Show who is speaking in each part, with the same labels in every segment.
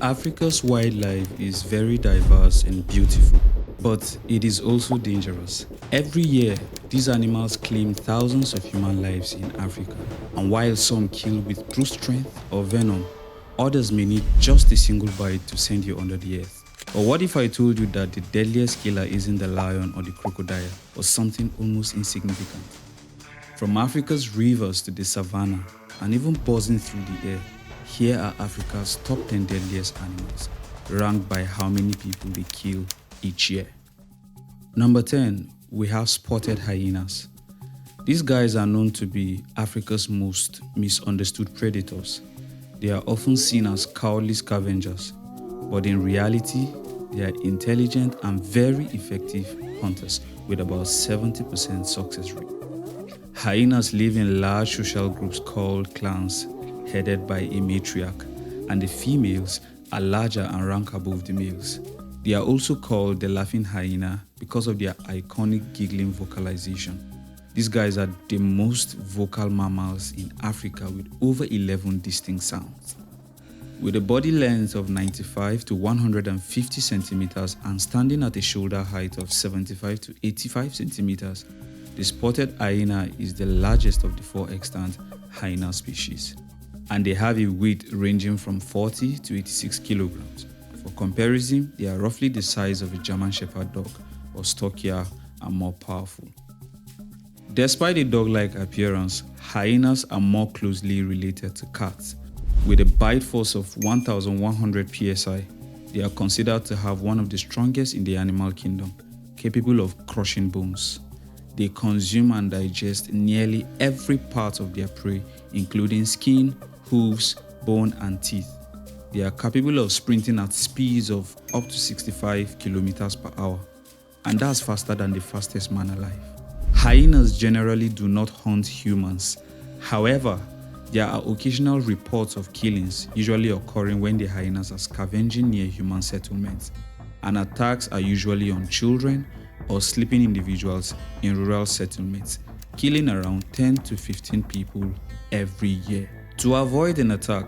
Speaker 1: Africa's wildlife is very diverse and beautiful, but it is also dangerous. Every year, these animals claim thousands of human lives in Africa, and while some kill with brute strength or venom, others may need just a single bite to send you under the earth. But what if I told you that the deadliest killer isn't the lion or the crocodile, but something almost insignificant? From Africa's rivers to the savannah, and even buzzing through the air, here are Africa's top 10 deadliest animals, ranked by how many people they kill each year. Number 10, we have spotted hyenas. These guys are known to be Africa's most misunderstood predators. They are often seen as cowardly scavengers, but in reality, they are intelligent and very effective hunters with about 70% success rate. Hyenas live in large social groups called clans, headed by a matriarch, and the females are larger and rank above the males. They are also called the laughing hyena because of their iconic giggling vocalization. These guys are the most vocal mammals in Africa with over 11 distinct sounds. With a body length of 95 to 150 centimeters and standing at a shoulder height of 75 to 85 centimeters, the spotted hyena is the largest of the four extant hyena species, and they have a weight ranging from 40 to 86 kilograms. For comparison, they are roughly the size of a German Shepherd dog, but stockier and more powerful. Despite a dog-like appearance, hyenas are more closely related to cats. With a bite force of 1,100 psi, they are considered to have one of the strongest in the animal kingdom, capable of crushing bones. They consume and digest nearly every part of their prey, including skin, hooves, bone, and teeth. They are capable of sprinting at speeds of up to 65 kilometers per hour, and that's faster than the fastest man alive. Hyenas generally do not hunt humans. However, there are occasional reports of killings, usually occurring when the hyenas are scavenging near human settlements, and attacks are usually on children or sleeping individuals in rural settlements, killing around 10 to 15 people every year. To avoid an attack,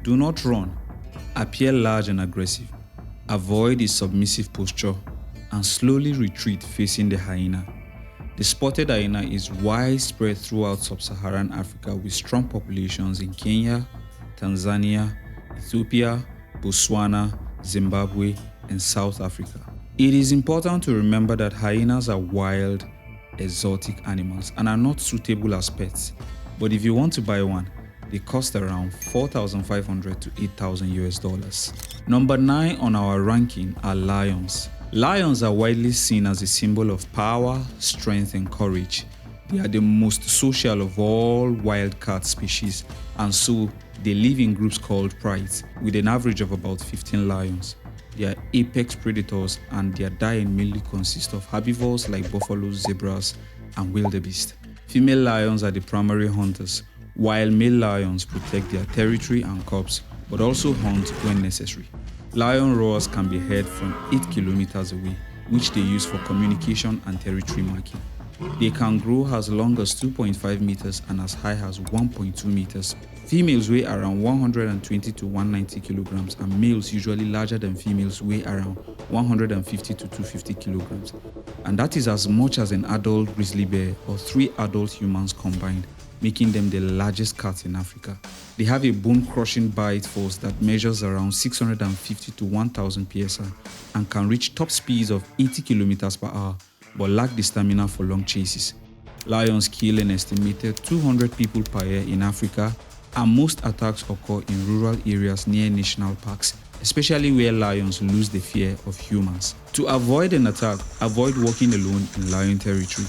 Speaker 1: do not run, appear large and aggressive, avoid a submissive posture, and slowly retreat facing the hyena. The spotted hyena is widespread throughout sub-Saharan Africa with strong populations in Kenya, Tanzania, Ethiopia, Botswana, Zimbabwe, and South Africa. It is important to remember that hyenas are wild, exotic animals and are not suitable as pets. But if you want to buy one, they cost around $4,500 to $8,000. Number 9 on our ranking are lions. Lions are widely seen as a symbol of power, strength, and courage. They are the most social of all wild cat species, and so they live in groups called prides, with an average of about 15 lions. They are apex predators, and their diet mainly consists of herbivores like buffaloes, zebras, and wildebeest. Female lions are the primary hunters, while male lions protect their territory and cubs, but also hunt when necessary. Lion roars can be heard from 8 kilometers away, which they use for communication and territory marking. They can grow as long as 2.5 meters and as high as 1.2 meters. Females weigh around 120 to 190 kilograms, and males, usually larger than females, weigh around 150 to 250 kilograms. And that is as much as an adult grizzly bear or 3 adult humans combined, making them the largest cats in Africa. They have a bone-crushing bite force that measures around 650 to 1000 psi and can reach top speeds of 80 kilometers per hour, but lack the stamina for long chases. Lions kill an estimated 200 people per year in Africa, and most attacks occur in rural areas near national parks, especially where lions lose the fear of humans. To avoid an attack, avoid walking alone in lion territory.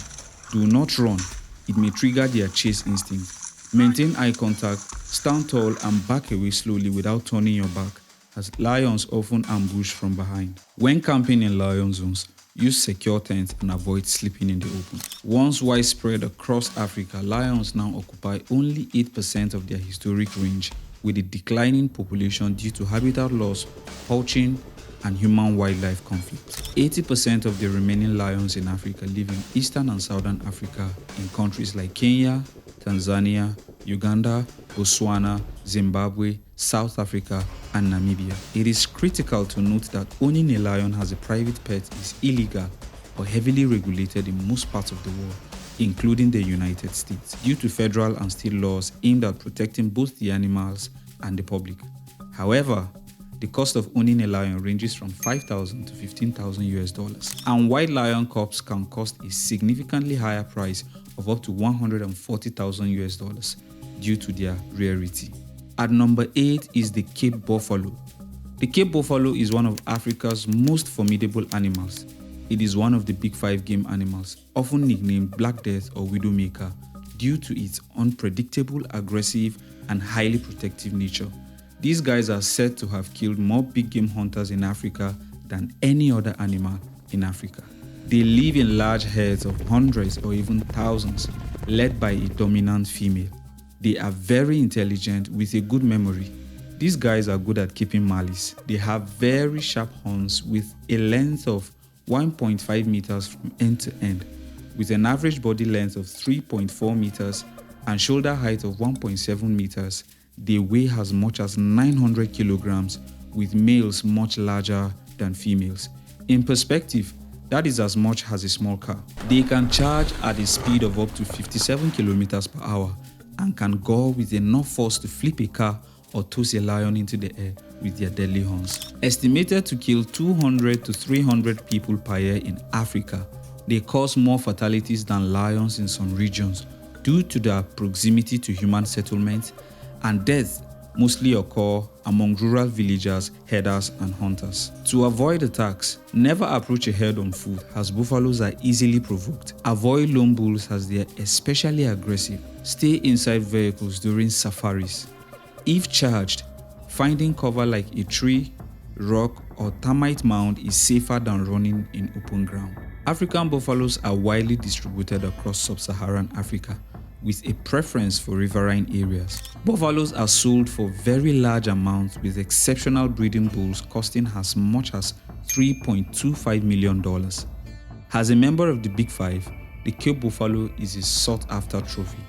Speaker 1: Do not run. It may trigger their chase instinct. Maintain eye contact, stand tall, and back away slowly without turning your back, as lions often ambush from behind. When camping in lion zones, use secure tents and avoid sleeping in the open. Once widespread across Africa, lions now occupy only 8% of their historic range, with a declining population due to habitat loss, poaching, and human-wildlife conflict. 80% of the remaining lions in Africa live in Eastern and Southern Africa in countries like Kenya, Tanzania, Uganda, Botswana, Zimbabwe, South Africa, and Namibia. It is critical to note that owning a lion as a private pet is illegal or heavily regulated in most parts of the world, including the United States, due to federal and state laws aimed at protecting both the animals and the public. However, the cost of owning a lion ranges from $5,000 to $15,000 and white lion cubs can cost a significantly higher price of up to $140,000 due to their rarity. At number 8 is the Cape buffalo. The Cape buffalo is one of Africa's most formidable animals. It is one of the big 5 game animals, often nicknamed Black Death or Widowmaker, due to its unpredictable, aggressive, and highly protective nature. These guys are said to have killed more big game hunters in Africa than any other animal in Africa. They live in large herds of hundreds or even thousands, led by a dominant female. They are very intelligent with a good memory. These guys are good at keeping malice. They have very sharp horns with a length of 1.5 meters from end to end, with an average body length of 3.4 meters and shoulder height of 1.7 meters. They weigh as much as 900 kilograms, with males much larger than females. In perspective, that is as much as a small car. They can charge at a speed of up to 57 kilometers per hour and can gore with enough force to flip a car or toss a lion into the air with their deadly horns. Estimated to kill 200 to 300 people per year in Africa, they cause more fatalities than lions in some regions due to their proximity to human settlements, and deaths mostly occur among rural villagers, herders, and hunters. To avoid attacks, never approach a herd on foot as buffaloes are easily provoked. Avoid lone bulls as they are especially aggressive. Stay inside vehicles during safaris. If charged, finding cover like a tree, rock, or termite mound is safer than running in open ground. African buffaloes are widely distributed across sub-Saharan Africa, with a preference for riverine areas. Buffaloes are sold for very large amounts, with exceptional breeding bulls costing as much as $3.25 million. As a member of the Big Five, the Cape buffalo is a sought-after trophy,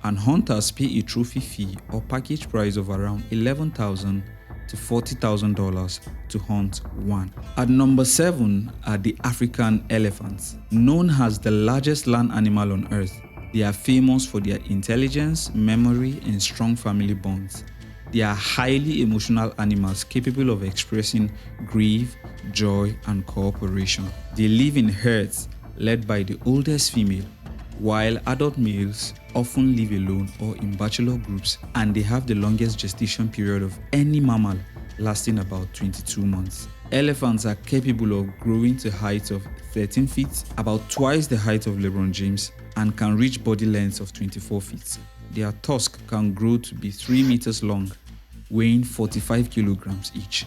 Speaker 1: and hunters pay a trophy fee or package price of around $11,000 to $40,000 to hunt one. At number 7 are the African elephants. Known as the largest land animal on earth, they are famous for their intelligence, memory, and strong family bonds. They are highly emotional animals capable of expressing grief, joy, and cooperation. They live in herds led by the oldest female, while adult males often live alone or in bachelor groups, and they have the longest gestation period of any mammal, lasting about 22 months. Elephants are capable of growing to heights of 13 feet, about twice the height of LeBron James, and can reach body lengths of 24 feet. Their tusk can grow to be 3 meters long, weighing 45 kilograms each.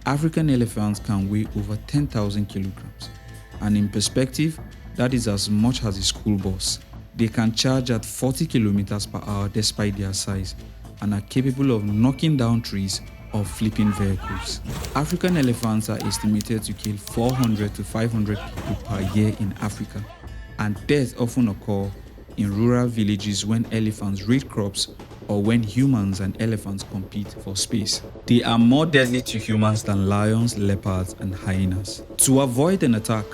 Speaker 1: African elephants can weigh over 10,000 kilograms, and in perspective, that is as much as a school bus. They can charge at 40 kilometers per hour despite their size, and are capable of knocking down trees or flipping vehicles. African elephants are estimated to kill 400 to 500 people per year in Africa, and deaths often occur in rural villages when elephants raid crops or when humans and elephants compete for space. They are more deadly to humans than lions, leopards, and hyenas. To avoid an attack,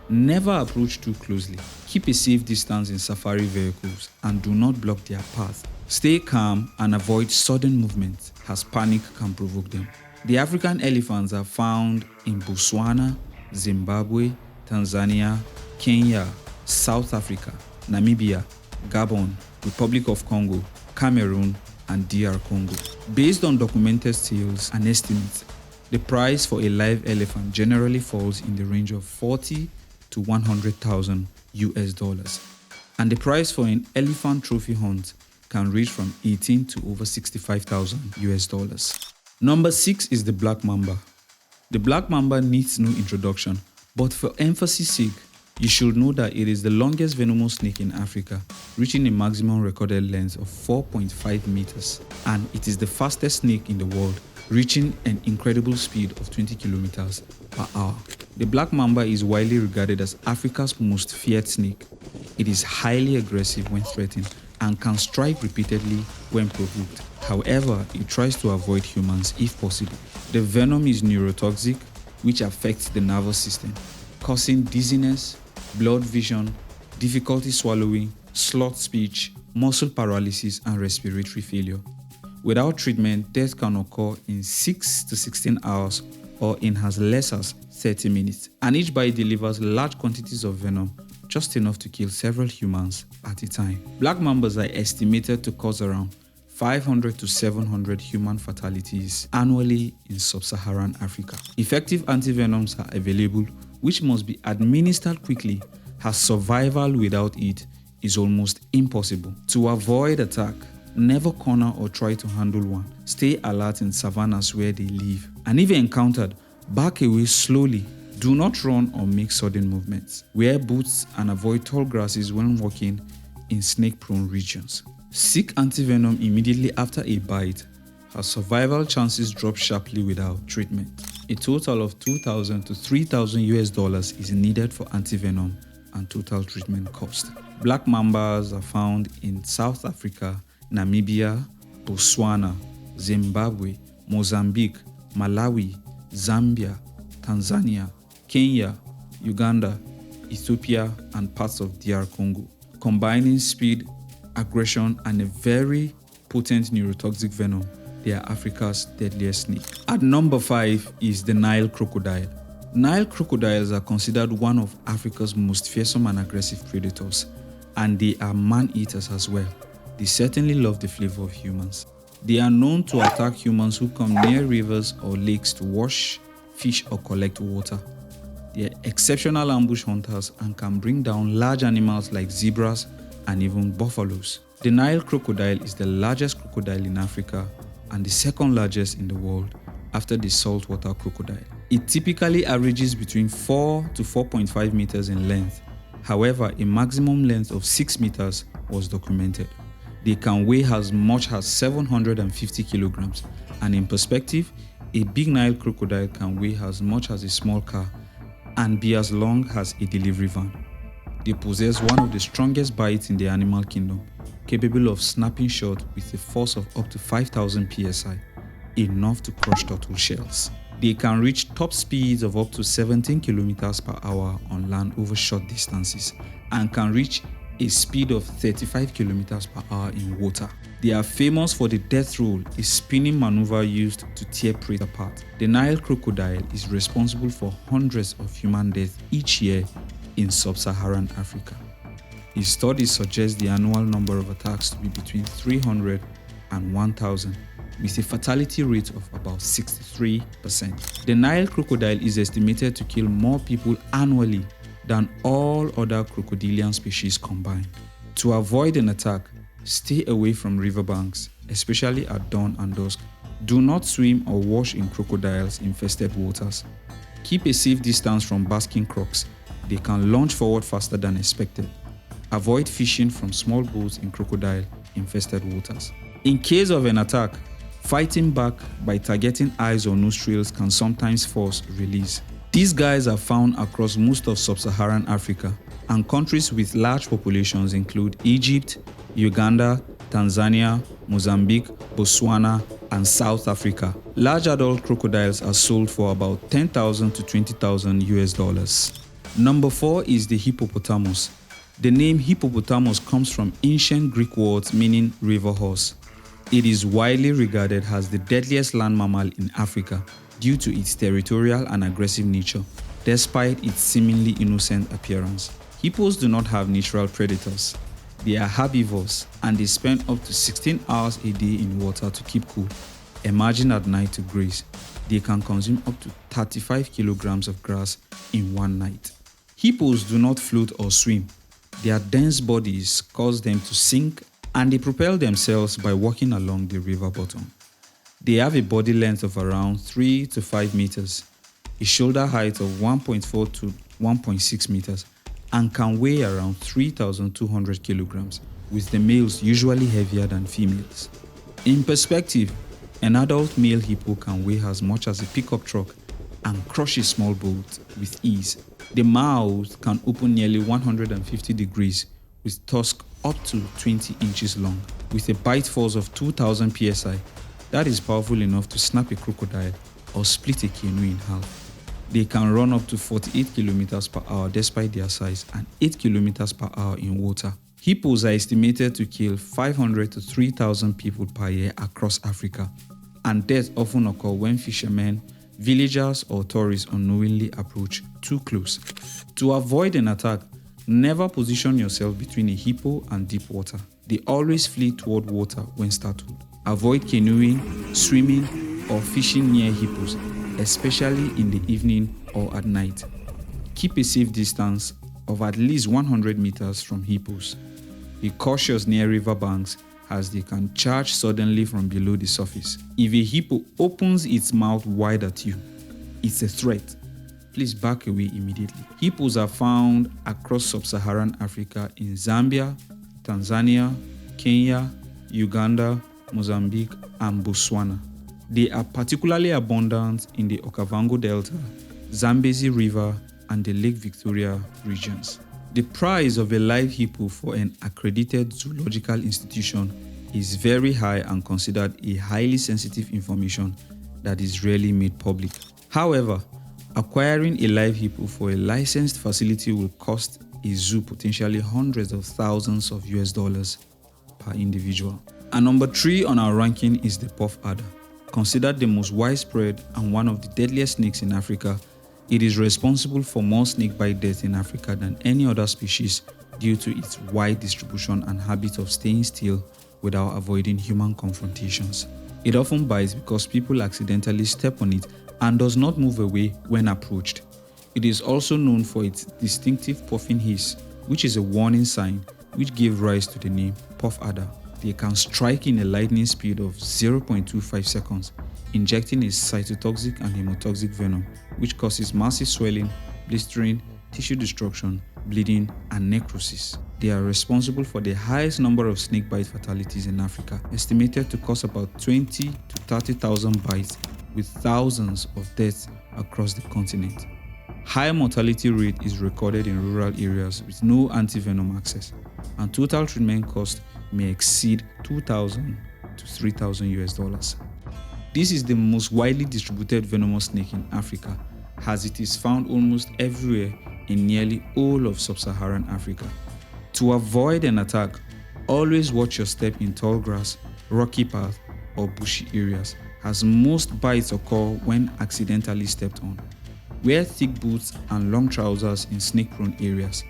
Speaker 1: never approach too closely. Keep a safe distance in safari vehicles and do not block their path. Stay calm and avoid sudden movement, as panic can provoke them. The African elephants are found in Botswana, Zimbabwe, Tanzania, Kenya, South Africa, Namibia, Gabon, Republic of Congo, Cameroon, and DR Congo. Based on documented sales and estimates, the price for a live elephant generally falls in the range of $40,000 to $100,000, and the price for an elephant trophy hunt can range from $18,000 to over $65,000. Number 6 is the black mamba. The black mamba needs no introduction, but for emphasis sake, you should know that it is the longest venomous snake in Africa, reaching a maximum recorded length of 4.5 meters, and it is the fastest snake in the world, reaching an incredible speed of 20 kilometers per hour. The black mamba is widely regarded as Africa's most feared snake. It is highly aggressive when threatened and can strike repeatedly when provoked. However, it tries to avoid humans if possible. The venom is neurotoxic, which affects the nervous system, causing dizziness, blurred vision, difficulty swallowing, slurred speech, muscle paralysis, and respiratory failure. Without treatment, death can occur in 6 to 16 hours or in as less as 30 minutes, and each bite delivers large quantities of venom, just enough to kill several humans at a time. Black mambas are estimated to cause around 500 to 700 human fatalities annually in sub-Saharan Africa. Effective antivenoms are available, which must be administered quickly, as survival without it is almost impossible. To avoid attack, never corner or try to handle one. Stay alert in savannas where they live, and if encountered, back away slowly. Do not run or make sudden movements. Wear boots and avoid tall grasses when walking in snake-prone regions. Seek antivenom immediately after a bite, as survival chances drop sharply without treatment. A total of $2,000 to $3,000 is needed for antivenom and total treatment cost. Black mambas are found in South Africa, Namibia, Botswana, Zimbabwe, Mozambique, Malawi, Zambia, Tanzania, Kenya, Uganda, Ethiopia, and parts of DR Congo, combining speed, aggression, and a very potent neurotoxic venom. They are Africa's deadliest snake. At number 5 is the Nile crocodile. Nile crocodiles are considered one of Africa's most fearsome and aggressive predators, and they are man-eaters as well. They certainly love the flavor of humans. They are known to attack humans who come near rivers or lakes to wash, fish, or collect water. They are exceptional ambush hunters and can bring down large animals like zebras and even buffaloes. The Nile crocodile is the largest crocodile in Africa and the second largest in the world after the saltwater crocodile. It typically averages between 4 to 4.5 meters in length. However, a maximum length of 6 meters was documented. They can weigh as much as 750 kilograms, and in perspective, a big Nile crocodile can weigh as much as a small car and be as long as a delivery van. They possess one of the strongest bites in the animal kingdom, capable of snapping shut with a force of up to 5,000 psi, enough to crush turtle shells. They can reach top speeds of up to 17 kilometers per hour on land over short distances and can reach a speed of 35 kilometers per hour in water. They are famous for the death roll, a spinning maneuver used to tear prey apart. The Nile crocodile is responsible for hundreds of human deaths each year in sub-Saharan Africa. His studies suggest the annual number of attacks to be between 300 and 1,000, with a fatality rate of about 63%. The Nile crocodile is estimated to kill more people annually than all other crocodilian species combined. To avoid an attack, stay away from riverbanks, especially at dawn and dusk. Do not swim or wash in crocodiles-infested waters. Keep a safe distance from basking crocs. They can launch forward faster than expected. Avoid fishing from small boats in crocodile-infested waters. In case of an attack, fighting back by targeting eyes or nostrils can sometimes force release. These guys are found across most of sub-Saharan Africa, and countries with large populations include Egypt, Uganda, Tanzania, Mozambique, Botswana, and South Africa. Large adult crocodiles are sold for about $10,000 to $20,000. Number 4 is the hippopotamus. The name hippopotamus comes from ancient Greek words meaning river horse. It is widely regarded as the deadliest land mammal in Africa due to its territorial and aggressive nature, despite its seemingly innocent appearance. Hippos do not have natural predators. They are herbivores, and they spend up to 16 hours a day in water to keep cool, emerging at night to graze. They can consume up to 35 kilograms of grass in one night. Hippos do not float or swim. Their dense bodies cause them to sink, and they propel themselves by walking along the river bottom. They have a body length of around 3 to 5 meters, a shoulder height of 1.4 to 1.6 meters, and can weigh around 3,200 kilograms, with the males usually heavier than females. In perspective, an adult male hippo can weigh as much as a pickup truck and crush a small boat with ease. The mouth can open nearly 150 degrees, with tusks up to 20 inches long, with a bite force of 2000 psi. That is powerful enough to snap a crocodile or split a canoe in half. They can run up to 48 kilometers per hour despite their size and 8 kilometers per hour in water. Hippos are estimated to kill 500 to 3,000 people per year across Africa, and deaths often occur when fishermen, villagers, or tourists unknowingly approach too close. To avoid an attack, never position yourself between a hippo and deep water. They always flee toward water when startled. Avoid canoeing, swimming, or fishing near hippos, especially in the evening or at night. Keep a safe distance of at least 100 meters from hippos. Be cautious near riverbanks as they can charge suddenly from below the surface. If a hippo opens its mouth wide at you, it's a threat. Please back away immediately. Hippos are found across sub-Saharan Africa in Zambia, Tanzania, Kenya, Uganda, Mozambique, and Botswana. They are particularly abundant in the Okavango Delta, Zambezi River, and the Lake Victoria regions. The price of a live hippo for an accredited zoological institution is very high and considered a highly sensitive information that is rarely made public. However, acquiring a live hippo for a licensed facility will cost a zoo potentially hundreds of thousands of US dollars per individual. And number 3 on our ranking is the puff adder. Considered the most widespread and one of the deadliest snakes in Africa, it is responsible for more snakebite deaths in Africa than any other species due to its wide distribution and habit of staying still without avoiding human confrontations. It often bites because people accidentally step on it and does not move away when approached. It is also known for its distinctive puffing hiss, which is a warning sign which gave rise to the name puff adder. They can strike in a lightning speed of 0.25 seconds, injecting a cytotoxic and hemotoxic venom, which causes massive swelling, blistering, tissue destruction, bleeding, and necrosis. They are responsible for the highest number of snakebite fatalities in Africa, estimated to cause about 20 to 30,000 bites, with thousands of deaths across the continent. High mortality rate is recorded in rural areas with no anti-venom access, and total treatment cost may exceed 2,000 to 3,000 US dollars. This is the most widely distributed venomous snake in Africa, as it is found almost everywhere in nearly all of sub-Saharan Africa. To avoid an attack, always watch your step in tall grass, rocky paths, or bushy areas, as most bites occur when accidentally stepped on. Wear thick boots and long trousers in snake-prone areas.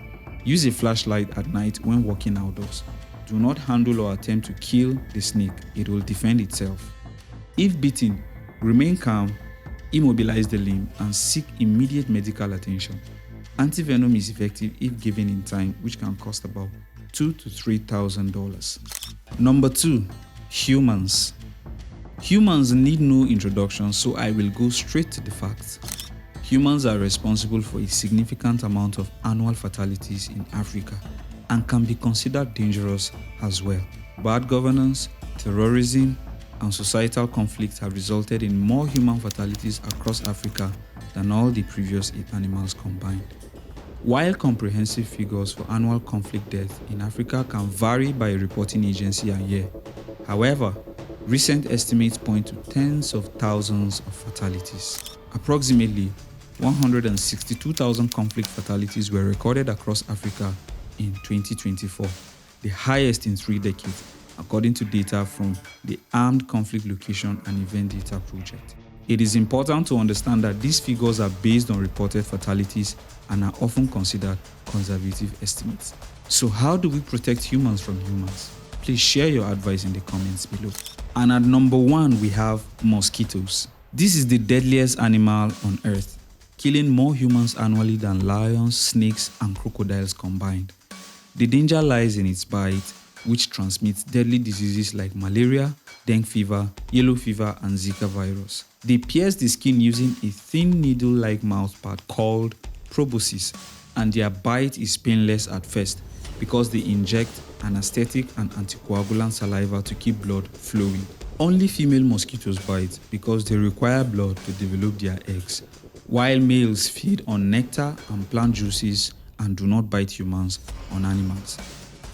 Speaker 1: Use a flashlight at night when walking outdoors. Do not handle or attempt to kill the snake, it will defend itself. If bitten, remain calm, immobilize the limb, and seek immediate medical attention. Antivenom is effective if given in time, which can cost about $2,000 to $3,000. Number 2, humans. Humans need no introduction, so I will go straight to the facts. Humans are responsible for a significant amount of annual fatalities in Africa and can be considered dangerous as well. Bad governance, terrorism, and societal conflict have resulted in more human fatalities across Africa than all the previous 8 animals combined. While comprehensive figures for annual conflict deaths in Africa can vary by reporting agency and year, however, recent estimates point to tens of thousands of fatalities. Approximately 162,000 conflict fatalities were recorded across Africa in 2024, the highest in 3 decades, according to data from the Armed Conflict Location and Event Data Project. It is important to understand that these figures are based on reported fatalities and are often considered conservative estimates. So how do we protect humans from humans? Please share your advice in the comments below. And at number 1, we have mosquitoes. This is the deadliest animal on earth, killing more humans annually than lions, snakes, and crocodiles combined. The danger lies in its bite, which transmits deadly diseases like malaria, dengue fever, yellow fever, and Zika virus. They pierce the skin using a thin needle-like mouthpad called proboscis, and their bite is painless at first because they inject anesthetic and anticoagulant saliva to keep blood flowing. Only female mosquitoes bite because they require blood to develop their eggs, while males feed on nectar and plant juices and do not bite humans or animals.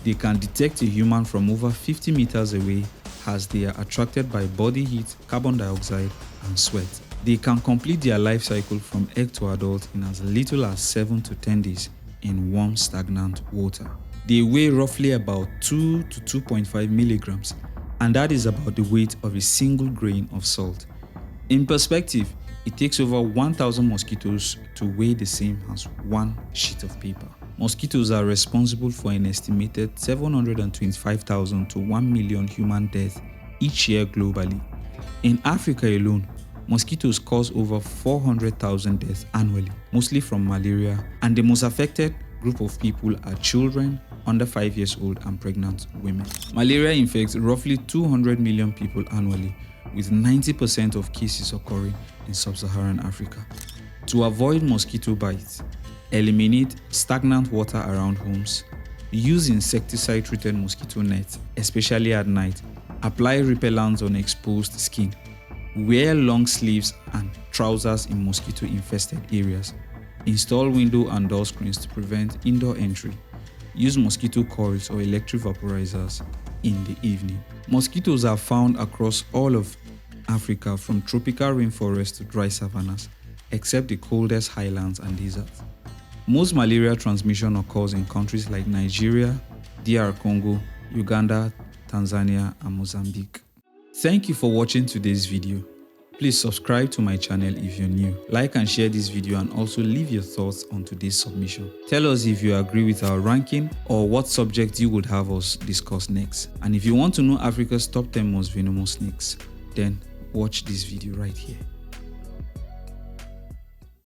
Speaker 1: They can detect a human from over 50 meters away as they are attracted by body heat, carbon dioxide, and sweat. They can complete their life cycle from egg to adult in as little as 7 to 10 days in warm, stagnant water. They weigh roughly about 2 to 2.5 milligrams, and that is about the weight of a single grain of salt. In perspective, it takes over 1,000 mosquitoes to weigh the same as one sheet of paper. Mosquitoes are responsible for an estimated 725,000 to 1 million human deaths each year globally. In Africa alone, mosquitoes cause over 400,000 deaths annually, mostly from malaria, and the most affected group of people are children under 5 years old and pregnant women. Malaria infects roughly 200 million people annually, with 90% of cases occurring in sub-Saharan Africa. To avoid mosquito bites, eliminate stagnant water around homes, use insecticide-treated mosquito nets, especially at night, apply repellents on exposed skin, wear long sleeves and trousers in mosquito-infested areas, install window and door screens to prevent indoor entry, use mosquito coils or electric vaporizers in the evening. Mosquitoes are found across all of Africa, from tropical rainforests to dry savannas, except the coldest highlands and deserts. Most malaria transmission occurs in countries like Nigeria, DR Congo, Uganda, Tanzania, and Mozambique. Thank you for watching today's video. Please subscribe to my channel if you're new. Like and share this video, and also leave your thoughts on today's submission. Tell us if you agree with our ranking or what subject you would have us discuss next. And if you want to know Africa's top 10 most venomous snakes, then watch this video right here.